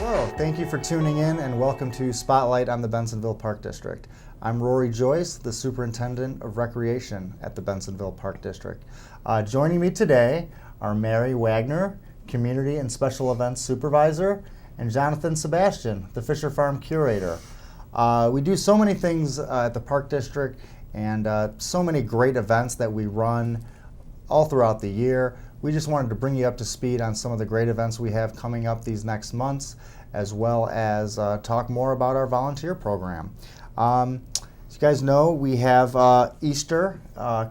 Hello, thank you for tuning in and welcome to Spotlight on the Bensenville Park District. I'm Rory Joyce, the Superintendent of Recreation at the Bensenville Park District. Joining me today are Mary Wagner, Community and Special Events Supervisor, and Jonathan Sebastian, the Fisher Farm Curator. We do so many things at the Park District and so many great events that we run all throughout the year. We just wanted to bring you up to speed on some of the great events we have coming up these next months, as well as talk more about our volunteer program. As you guys know, we have Easter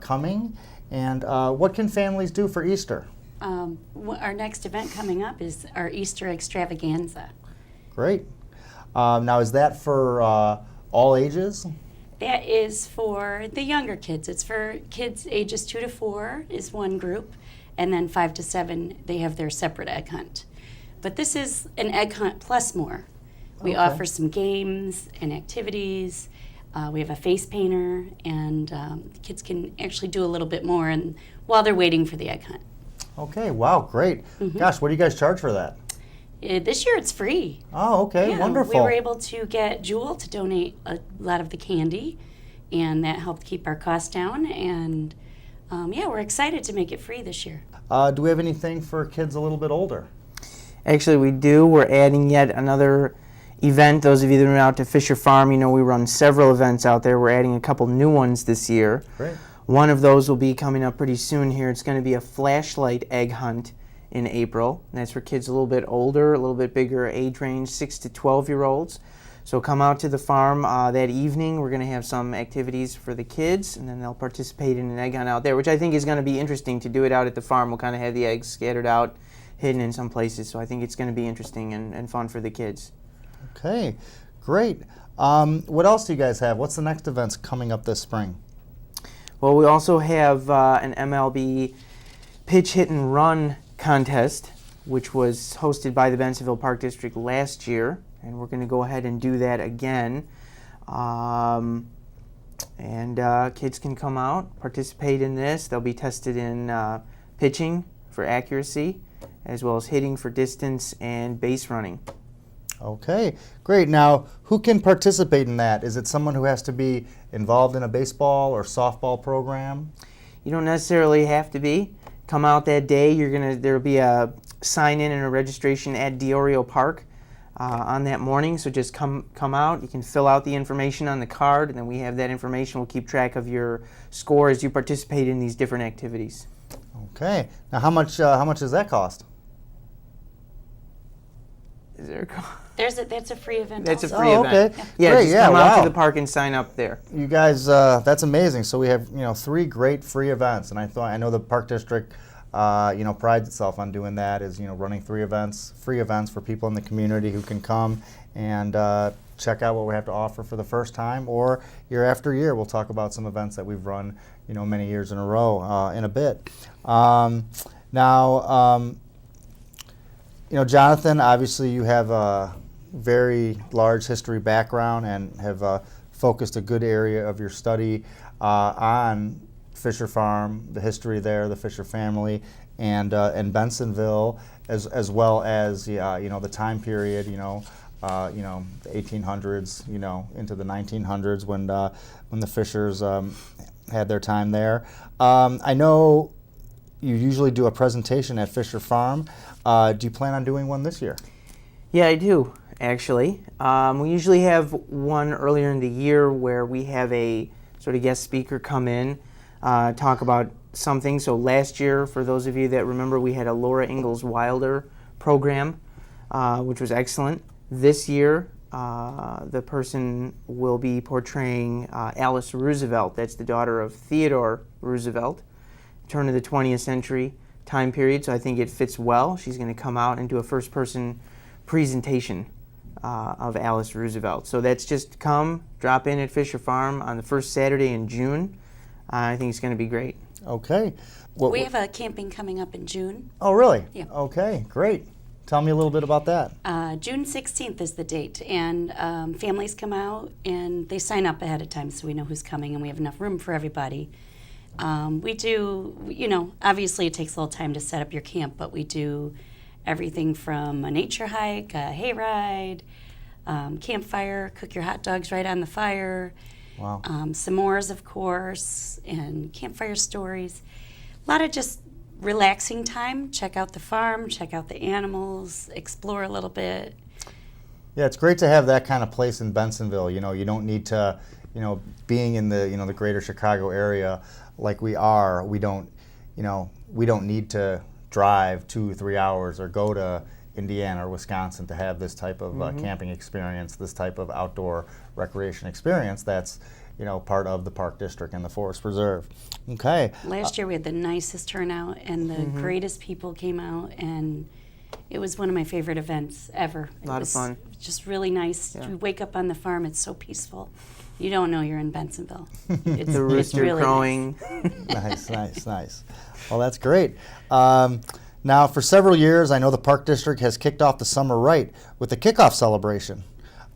coming, and what can families do for Easter? Our next event coming up is our Easter extravaganza. Great. Now, is that for all ages? That is for the younger kids. It's for kids ages 2 to 4 is one group, and then 5 to 7, they have their separate egg hunt. But this is an egg hunt plus more. We offer some games and activities. We have a face painter, and the kids can actually do a little bit more while they're waiting for the egg hunt. Okay, wow, great. Mm-hmm. Gosh, what do you guys charge for that? This year it's free. Oh, okay, yeah, wonderful. We were able to get Jewel to donate a lot of the candy, and that helped keep our costs down. And we're excited to make it free this year. Do we have anything for kids a little bit older? Actually, we do. We're adding yet another event. Those of you that are out to Fisher Farm, you know we run several events out there. We're adding a couple new ones this year. Great. One of those will be coming up pretty soon here. It's going to be a flashlight egg hunt in April. And that's for kids a little bit older, a little bit bigger age range, 6 to 12-year-olds. So come out to the farm that evening. We're going to have some activities for the kids, and then they'll participate in an egg hunt out there, which I think is going to be interesting to do it out at the farm. We'll kind of have the eggs scattered out, hidden in some places. So I think it's going to be interesting and fun for the kids. Okay, great. What else do you guys have? What's the next events coming up this spring? Well, we also have an MLB pitch, hit, and run contest, which was hosted by the Bensenville Park District last year, and we're going to go ahead and do that again. Kids can come out, participate in this. They'll be tested in pitching for accuracy, as well as hitting for distance and base running. Okay, great. Now, who can participate in that? Is it someone who has to be involved in a baseball or softball program? You don't necessarily have to be. Come out that day. There'll be a sign-in and a registration at Diorio Park on that morning. So just come out. You can fill out the information on the card, and then we have that information. We'll keep track of your score as you participate in these different activities. Okay. Now, how much does that cost? Is there a cost? That's a free event. That's also. a free event. Okay. Yeah, Great, just yeah, come wow. out to the park and sign up there. You guys, that's amazing. So we have 3 great free events, and I know the Park District prides itself on doing that. Is running free events for people in the community who can come and check out what we have to offer for the first time, or year after year. We'll talk about some events that we've run many years in a row in a bit. Jonathan, obviously you have a very large history background and have focused a good area of your study on Fisher Farm, the history there, the Fisher family, and Bensenville, as well as the time period, the 1800s, into the 1900s when the Fishers had their time there. I know you usually do a presentation at Fisher Farm. Do you plan on doing one this year? Yeah, I do, actually. We usually have one earlier in the year where we have a sort of guest speaker come in, talk about something. So last year, for those of you that remember, we had a Laura Ingalls Wilder program, which was excellent. This year, the person will be portraying Alice Roosevelt. That's the daughter of Theodore Roosevelt, turn of the 20th century time period, so I think it fits well. She's going to come out and do a first-person presentation of Alice Roosevelt. So that's just drop in at Fisher Farm on the first Saturday in June. I think it's going to be great. Okay. We have a camping coming up in June. Oh, really? Yeah. Okay, great. Tell me a little bit about that. June 16th is the date, and families come out and they sign up ahead of time so we know who's coming and we have enough room for everybody. We do, obviously it takes a little time to set up your camp, but we do everything from a nature hike, a hayride, campfire, cook your hot dogs right on the fire, Wow. s'mores, of course, and campfire stories. A lot of just relaxing time. Check out the farm, check out the animals, explore a little bit. Yeah, it's great to have that kind of place in Bensenville. You know, you don't need to, you know, being in the, you know, the greater Chicago area like we are, we don't need to drive 2-3 hours or go to Indiana or Wisconsin to have this type of camping experience, this type of outdoor recreation experience that's, you know, part of the Park District and the Forest Preserve. Okay. Last year we had the nicest turnout and the greatest people came out, and it was one of my favorite events ever. A lot of fun. Just really nice. Yeah. You wake up on the farm, it's so peaceful. You don't know you're in Bensenville. It's, The rooster really crowing. Nice, nice, nice. Well, that's great. Now, for several years, I know the Park District has kicked off the summer right with the kickoff celebration.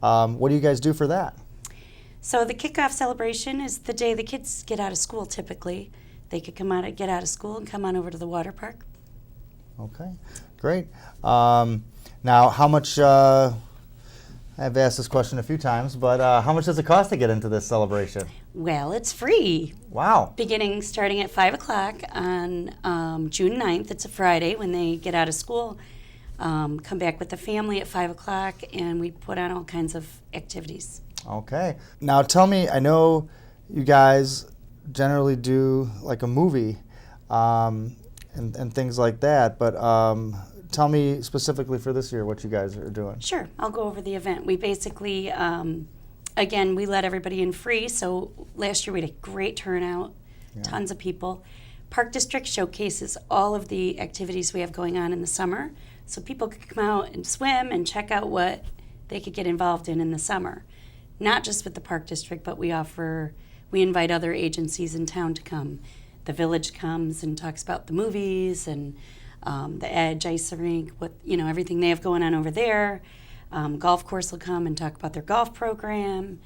What do you guys do for that? So the kickoff celebration is the day the kids get out of school typically. They could get out of school and come on over to the water park. Okay, great. Now, how much, I've asked this question a few times, but how much does it cost to get into this celebration? Well, it's free. Wow. Starting at 5 o'clock on June 9th. It's a Friday when they get out of school. Come back with the family at 5 o'clock, and we put on all kinds of activities. Okay. Now tell me, I know you guys generally do like a movie and things like that, but tell me specifically for this year what you guys are doing. Sure, I'll go over the event. We basically, again, we let everybody in free, so last year we had a great turnout, tons of people. Park District showcases all of the activities we have going on in the summer, so people could come out and swim and check out what they could get involved in the summer. Not just with the Park District, but we invite other agencies in town to come. The Village comes and talks about the movies and the Edge Ice Rink, everything they have going on over there. Golf course will come and talk about their golf program,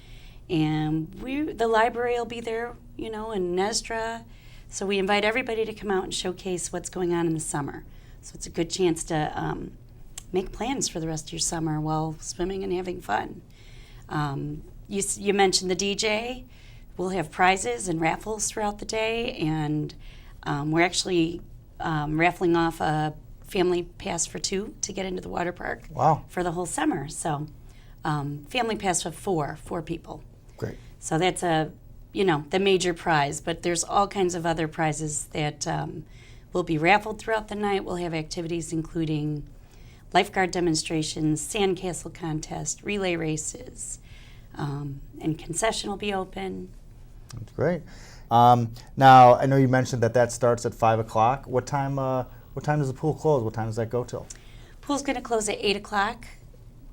and the library will be there, and Nesdra. So we invite everybody to come out and showcase what's going on in the summer. So it's a good chance to make plans for the rest of your summer while swimming and having fun. You mentioned the DJ. We'll have prizes and raffles throughout the day, and we're actually raffling off a family pass for 2 to get into the water park. Wow. For the whole summer. So family pass for 4 people. Great. So that's the major prize, but there's all kinds of other prizes that will be raffled throughout the night. We'll have activities including lifeguard demonstrations, sandcastle contest, relay races, and concession will be open. That's great. Now, I know you mentioned that starts at 5 o'clock. What time does the pool close? What time does that go till? Pool's going to close at 8 o'clock,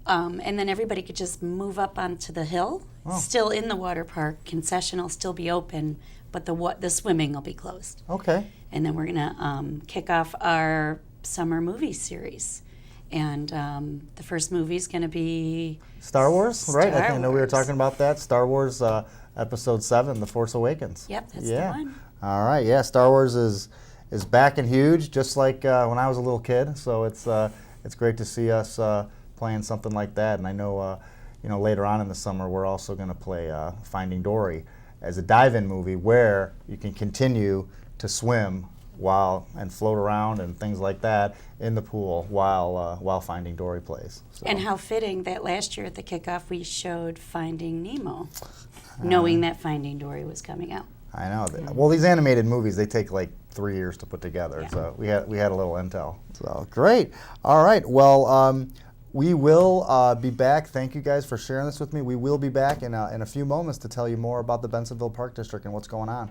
and then everybody could just move up onto the hill. Oh. Still in the water park. Concession will still be open, but the swimming will be closed. Okay. And then we're going to kick off our summer movie series. And the first movie is going to be Star Wars, right? I know we were Wars. talking about that. Star Wars Episode 7, The Force Awakens. Yep, that's the one. All right, yeah, Star Wars is back and huge, just like when I was a little kid. So it's great to see us playing something like that. And I know later on in the summer we're also going to play Finding Dory as a dive-in movie where you can continue to swim and float around and things like that in the pool while Finding Dory plays. So. And how fitting that last year at the kickoff we showed Finding Nemo, knowing that Finding Dory was coming out. I know. Well, these animated movies, they take like 3 years to put together. Yeah. So we had a little intel. So great. All right. Well, we will be back. Thank you guys for sharing this with me. We will be back in a few moments to tell you more about the Bensenville Park District and what's going on.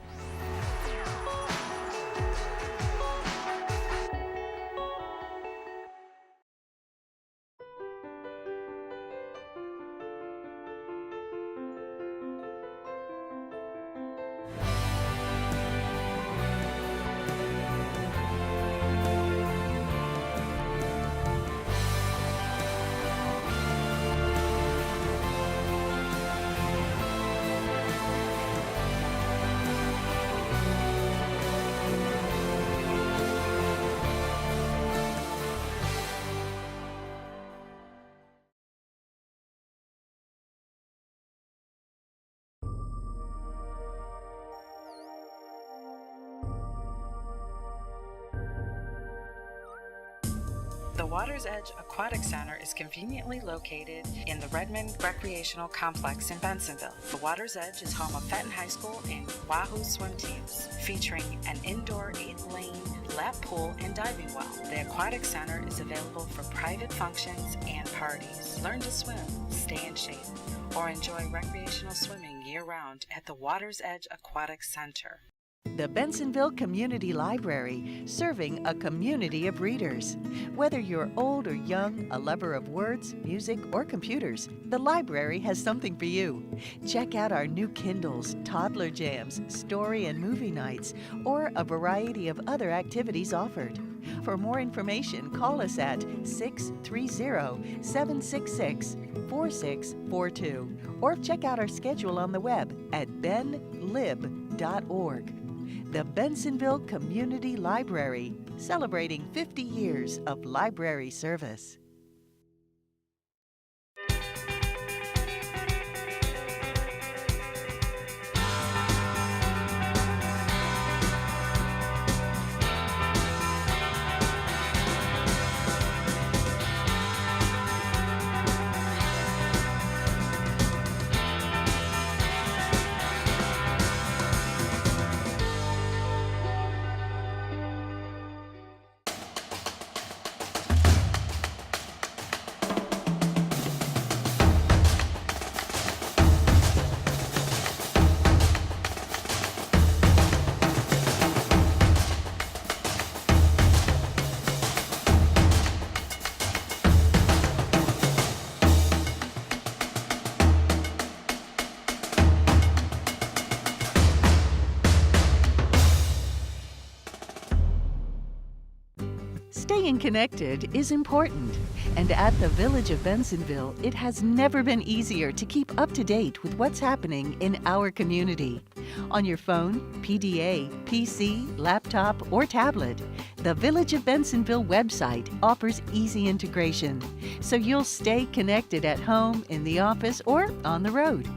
The Water's Edge Aquatic Center is conveniently located in the Redmond Recreational Complex in Bensenville. The Water's Edge is home of Fenton High School and Wahoo swim teams, featuring an indoor 8-lane lap pool and diving well. The Aquatic Center is available for private functions and parties. Learn to swim, stay in shape, or enjoy recreational swimming year-round at the Water's Edge Aquatic Center. The Bensenville Community Library, serving a community of readers. Whether you're old or young, a lover of words, music, or computers, the library has something for you. Check out our new Kindles, toddler jams, story and movie nights, or a variety of other activities offered. For more information, call us at 630-766-4642 or check out our schedule on the web at benlib.org. The Bensenville Community Library, celebrating 50 years of library service. Staying connected is important, and at the Village of Bensenville, it has never been easier to keep up to date with what's happening in our community. On your phone, PDA, PC, laptop, or tablet, the Village of Bensenville website offers easy integration, so you'll stay connected at home, in the office, or on the road.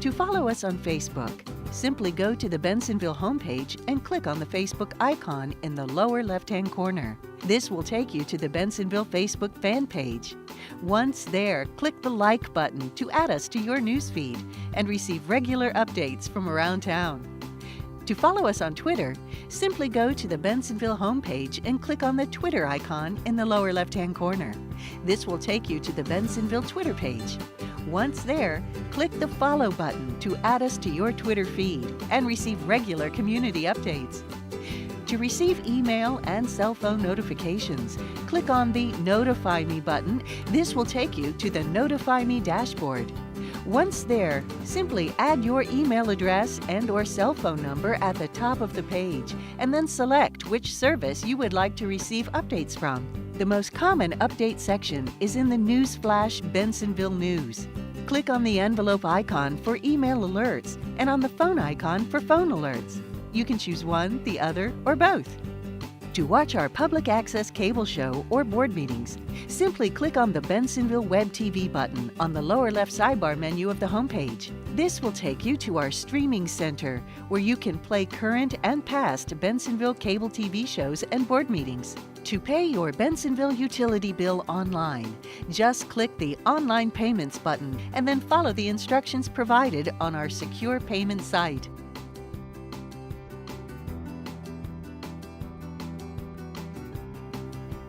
To follow us on Facebook, simply go to the Bensenville homepage and click on the Facebook icon in the lower left-hand corner. This will take you to the Bensenville Facebook fan page. Once there, click the like button to add us to your newsfeed and receive regular updates from around town. To follow us on Twitter, simply go to the Bensenville homepage and click on the Twitter icon in the lower left-hand corner. This will take you to the Bensenville Twitter page. Once there, click the follow button to add us to your Twitter feed and receive regular community updates. To receive email and cell phone notifications, click on the Notify Me button. This will take you to the Notify Me dashboard. Once there, simply add your email address and/or cell phone number at the top of the page, and then select which service you would like to receive updates from. The most common update section is in the News Flash Bensenville News. Click on the envelope icon for email alerts and on the phone icon for phone alerts. You can choose one, the other, or both. To watch our public access cable show or board meetings, simply click on the Bensenville Web TV button on the lower left sidebar menu of the homepage. This will take you to our streaming center, where you can play current and past Bensenville cable TV shows and board meetings. To pay your Bensenville utility bill online, just click the Online Payments button and then follow the instructions provided on our secure payment site.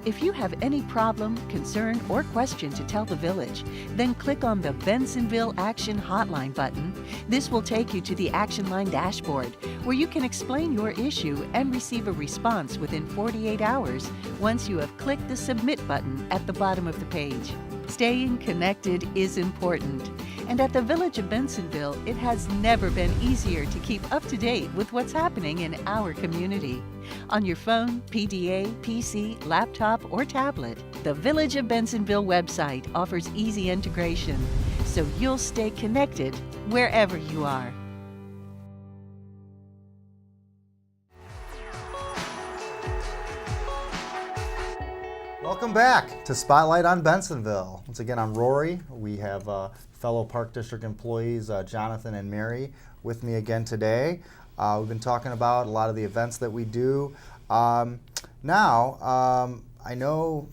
If you have any problem, concern, or question to tell the village, then click on the Bensenville Action Hotline button. This will take you to the Action Line dashboard, where you can explain your issue and receive a response within 48 hours once you have clicked the Submit button at the bottom of the page. Staying connected is important, and at the Village of Bensenville, it has never been easier to keep up to date with what's happening in our community. On your phone, PDA, PC, laptop, or tablet, the Village of Bensenville website offers easy integration, so you'll stay connected wherever you are. Welcome back to Spotlight on Bensenville. Once again, I'm Rory. We have fellow Park District employees, Jonathan and Mary, with me again today. We've been talking about a lot of the events that we do. I know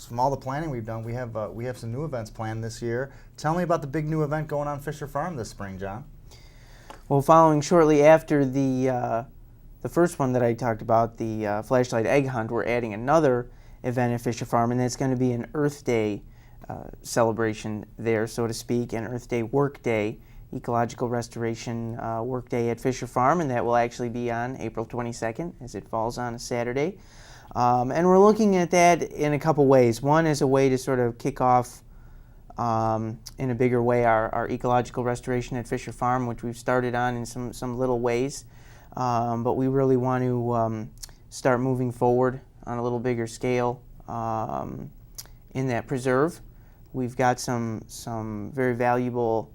from all the planning we've done, we have some new events planned this year. Tell me about the big new event going on Fisher Farm this spring, John. Well, following shortly after the first one that I talked about, the flashlight egg hunt, we're adding another event at Fisher Farm, and that's going to be an Earth Day celebration there, so to speak, an Earth Day work day, ecological restoration work day at Fisher Farm, and that will actually be on April 22nd, as it falls on a Saturday. And we're looking at that in a couple ways. One is a way to sort of kick off in a bigger way our ecological restoration at Fisher Farm, which we've started on in some little ways. But we really want to start moving forward on a little bigger scale in that preserve. We've got some very valuable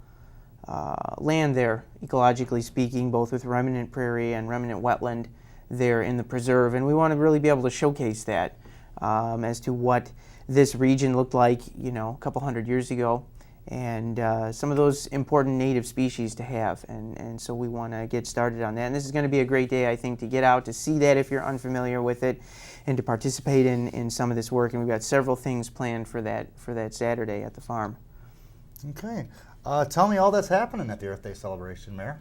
land there, ecologically speaking, both with remnant prairie and remnant wetland there in the preserve, and we want to really be able to showcase that as to what this region looked like, a couple hundred years ago, and some of those important native species to have, and so we want to get started on that. And this is going to be a great day, I think, to get out to see that if you're unfamiliar with it, and to participate in some of this work. And we've got several things planned for that Saturday at the farm. Okay. Tell me all that's happening at the Earth Day celebration, Mayor.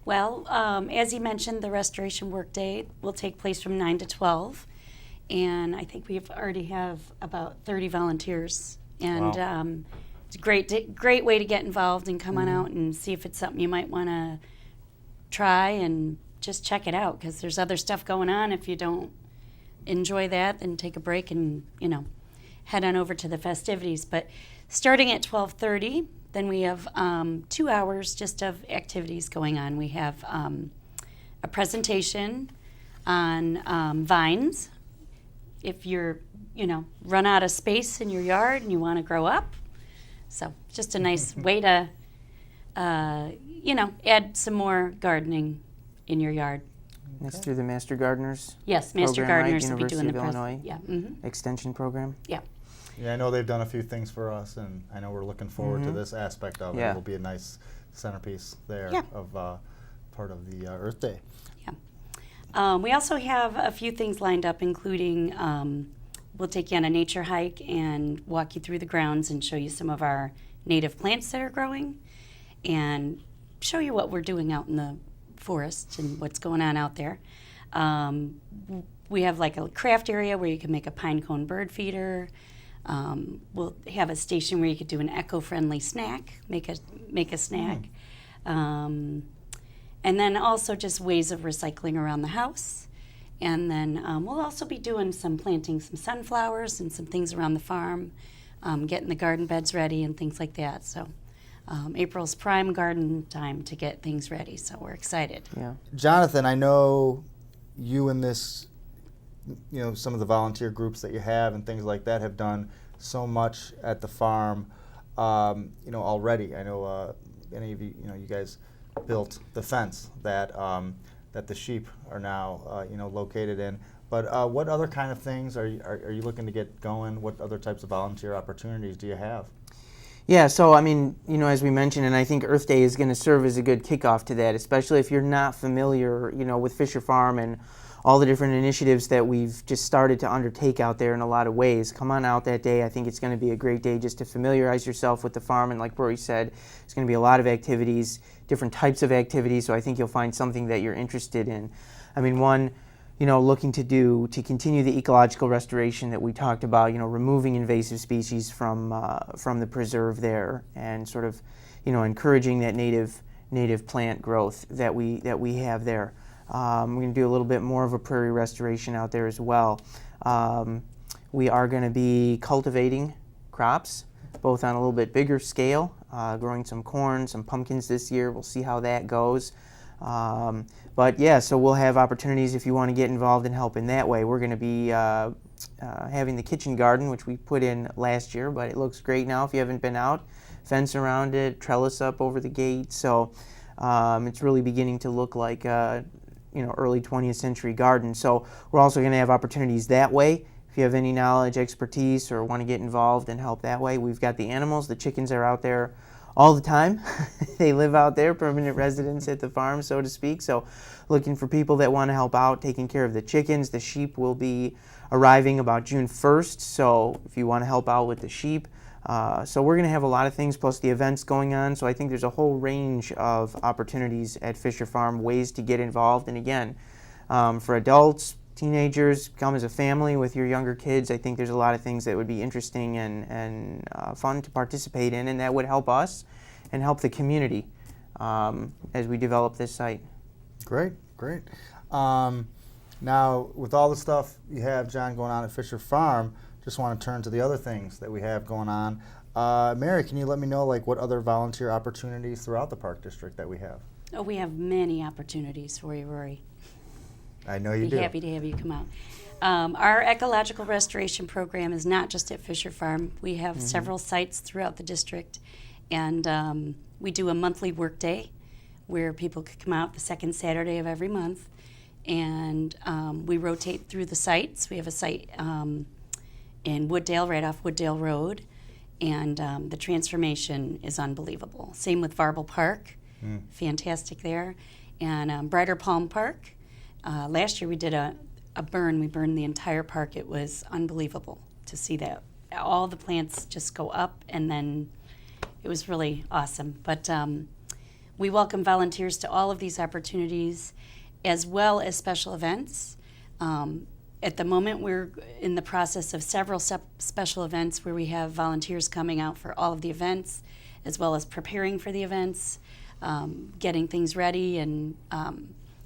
Well, as you mentioned, the restoration work day will take place from 9 to 12, and I think we already have about 30 volunteers. And Wow. it's a great way to get involved and come on out and see if it's something you might want to try and just check it out, because there's other stuff going on. If you don't enjoy that, then take a break and head on over to the festivities. But starting at 12:30. Then we have 2 hours just of activities going on. We have a presentation on vines. If you're, run out of space in your yard and you want to grow up. So just a nice way to, add some more gardening in your yard. That's through the Master Gardeners Yes, Master program, right? Gardeners will be University doing of the Illinois Yeah. Mm-hmm. Extension program. Yeah. Yeah, I know they've done a few things for us, and I know we're looking forward to this aspect of it. Yeah. It'll be a nice centerpiece there Yeah. of part of the Earth Day. We also have a few things lined up, including we'll take you on a nature hike and walk you through the grounds and show you some of our native plants that are growing and show you what we're doing out in the forest and what's going on out there. We have like a craft area where you can make a pine cone bird feeder. We'll have a station where you could do an eco-friendly snack, make a snack. And then also just ways of recycling around the house. And then we'll also be doing planting some sunflowers and some things around the farm, getting the garden beds ready and things like that. So April's prime garden time to get things ready, so we're excited. Yeah. Jonathan, I know you and this, some of the volunteer groups that you have and things like that have done so much at the farm, already. I know any of you, you guys built the fence that that the sheep are now, located in. But what other kind of things are you looking to get going? What other types of volunteer opportunities do you have? Yeah, so as we mentioned, and I think Earth Day is going to serve as a good kickoff to that, especially if you're not familiar, with Fisher Farm and all the different initiatives that we've just started to undertake out there in a lot of ways. Come on out that day. I think it's going to be a great day just to familiarize yourself with the farm, and like Rory said, there's going to be a lot of activities, different types of activities, so I think you'll find something that you're interested in. One, looking to continue the ecological restoration that we talked about, removing invasive species from the preserve there, and sort of, encouraging that native plant growth that we have there. We're going to do a little bit more of a prairie restoration out there as well. We are going to be cultivating crops, both on a little bit bigger scale, growing some corn, some pumpkins this year. We'll see how that goes. But yeah, so we'll have opportunities if you want to get involved and help in that way. We're going to be having the kitchen garden, which we put in last year, but it looks great now if you haven't been out. Fence around it, trellis up over the gate, so it's really beginning to look like early 20th century garden. So we're also going to have opportunities that way. If you have any knowledge, expertise, or want to get involved and help that way, we've got the animals. The chickens are out there all the time. They live out there, permanent residents at the farm, so to speak. So looking for people that want to help out, taking care of the chickens. The sheep will be arriving about June 1st, so if you want to help out with the sheep. So we're going to have a lot of things, plus the events going on. So I think there's a whole range of opportunities at Fisher Farm, ways to get involved. And again, for adults, teenagers, come as a family with your younger kids, I think there's a lot of things that would be interesting and fun to participate in, and that would help us and help the community as we develop this site. Great, great. Now, with all the stuff you have, John, going on at Fisher Farm, just want to turn to the other things that we have going on. Mary, can you let me know what other volunteer opportunities throughout the Park District that we have? Oh, we have many opportunities for you, Rory. I know you Be do. happy to have you come out. Our ecological restoration program is not just at Fisher Farm. We have several sites throughout the district, and we do a monthly work day where people could come out the second Saturday of every month, and we rotate through the sites. We have a site in Wooddale, right off Wooddale Road, and the transformation is unbelievable. Same with Varble Park, fantastic there, and Brighter Palm Park. Last year we did a burn. We burned the entire park. It was unbelievable to see that. All the plants just go up, and then it was really awesome. But we welcome volunteers to all of these opportunities, as well as special events. At the moment, we're in the process of several special events where we have volunteers coming out for all of the events, as well as preparing for the events, getting things ready, and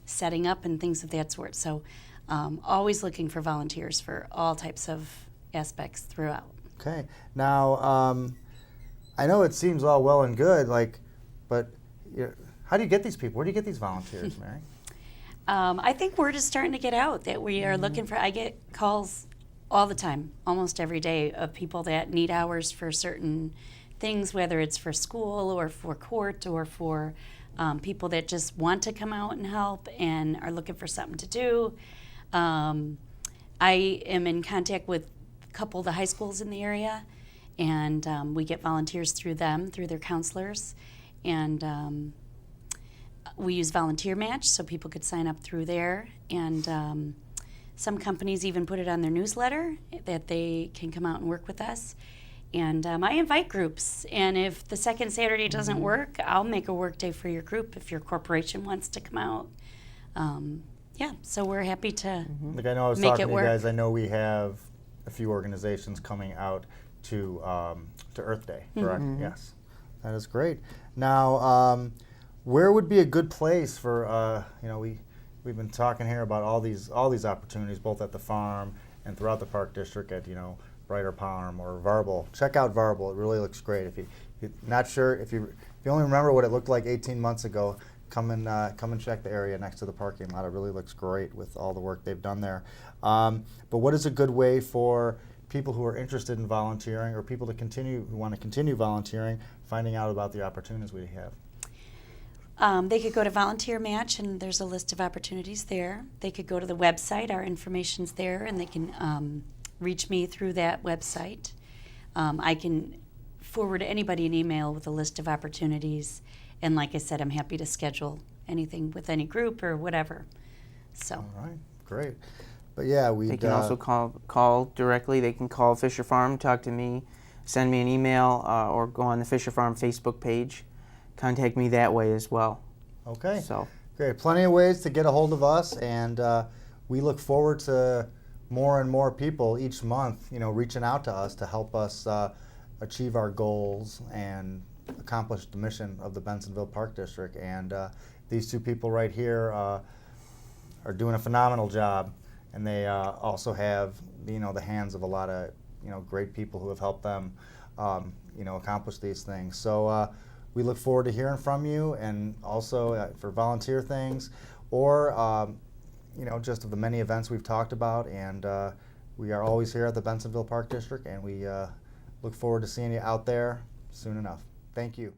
setting up and things of that sort. So always looking for volunteers for all types of aspects throughout. Okay. Now, I know it seems all well and good, but how do you get these people? Where do you get these volunteers, Mary? I think word is starting to get out that we are looking for, I get calls all the time, almost every day, of people that need hours for certain things, whether it's for school or for court or for people that just want to come out and help and are looking for something to do. I am in contact with a couple of the high schools in the area, and we get volunteers through them, through their counselors, and we use Volunteer Match, so people could sign up through there, and some companies even put it on their newsletter that they can come out and work with us. And I invite groups, and if the second Saturday doesn't work, I'll make a work day for your group if your corporation wants to come out. So we're happy to I know I was make talking it to you work. guys. I know we have a few organizations coming out to Earth Day, correct? Yes, that is great. Now, where would be a good place for we've been talking here about all these opportunities, both at the farm and throughout the Park District at Brighter Palm or Varble. Check out Varble. It really looks great. If you're not sure, if you only remember what it looked like 18 months ago, come and check the area next to the parking lot. It really looks great with all the work they've done there. But what is a good way for people who are interested in volunteering or people who want to continue volunteering, finding out about the opportunities we have? They could go to Volunteer Match, and there's a list of opportunities there. They could go to the website. Our information's there, and they can reach me through that website. I can forward anybody an email with a list of opportunities, and like I said, I'm happy to schedule anything with any group or whatever. So. All right, great. But yeah, They can also call directly. They can call Fisher Farm, talk to me, send me an email, or go on the Fisher Farm Facebook page. Contact me that way as well. Okay. So great. Plenty of ways to get a hold of us, and we look forward to more and more people each month, reaching out to us to help us achieve our goals and accomplish the mission of the Bensenville Park District. And these two people right here are doing a phenomenal job, and they also have the hands of a lot of great people who have helped them accomplish these things. So we look forward to hearing from you, and also for volunteer things or just of the many events we've talked about. And we are always here at the Bensenville Park District, and we look forward to seeing you out there soon enough. Thank you.